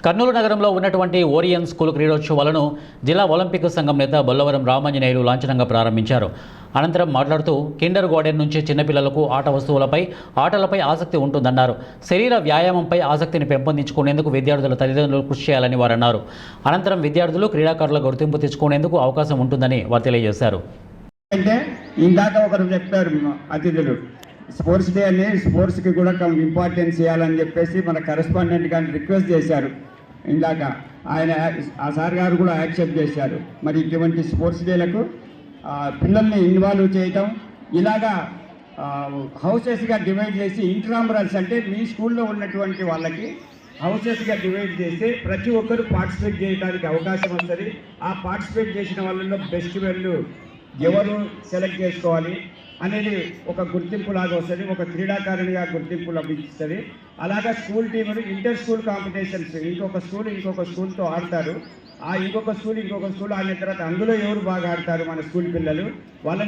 కర్నూలు నగరంలో ఉన్నటువంటి Orion school క్రీడోత్సవాలను జిల్లా ఒలింపిక్ సంఘం నేత బొల్లవరం రామాంజనేయులు లాంఛనంగా ప్రారంభించారు. అనంతరం మాట్లాడుతూ కిండర్ గార్డెన్ నుంచి చిన్నపిల్లలకు ఆట వస్తువులపై ఆటలపై ఆసక్తి ఉంటుందన్నారు. శరీర వ్యాయామంపై ఆసక్తిని పెంపొందించుకునేందుకు విద్యార్థుల తల్లిదండ్రులు కృషి చేయాలని వారు అన్నారు. అనంతరం విద్యార్థులు క్రీడాకారుల గుర్తింపు తెచ్చుకునేందుకు అవకాశం ఉంటుందని వారు తెలియజేశారు. అంటే ఇందాక ఒకరు చెప్పారు అతిథులు, స్పోర్ట్స్ డే అని స్పోర్ట్స్కి కూడా ఇంపార్టెన్స్ ఇవ్వాలని చెప్పేసి మన కరెస్పాండెంట్ గారిని రిక్వెస్ట్ చేశారు. ఇందాక ఆయన ఆ సార్ గారు కూడా యాక్సెప్ట్ చేశారు. మరి ఇటువంటి స్పోర్ట్స్ డేలకు పిల్లల్ని ఇన్వాల్వ్ చేయటం, ఇలాగా హౌసెస్గా డివైడ్ చేసి ఇంట్రామరల్స్ అంటే మీ స్కూల్లో ఉన్నటువంటి వాళ్ళకి హౌసెస్గా డివైడ్ చేస్తే ప్రతి ఒక్కరు పార్టిసిపేట్ చేయడానికి అవకాశం వస్తుంది. ఆ పార్టిసిపేట్ చేసిన వాళ్ళలో బెస్ట్ వెళ్ళు ఎవరు సెలెక్ట్ చేసుకోవాలి అనేది ఒక గుర్తింపు లాగా వస్తుంది, ఒక క్రీడాకారునిగా గుర్తింపు లభిస్తుంది. అలాగా స్కూల్ టీములు ఇంటర్ స్కూల్ కాంపిటీషన్స్ ఇంకొక స్కూల్తో ఆడతారు. ఆ ఇంకొక స్కూల్ ఆడిన తర్వాత అందులో ఎవరు బాగా ఆడతారు మన స్కూల్ పిల్లలు వాళ్ళని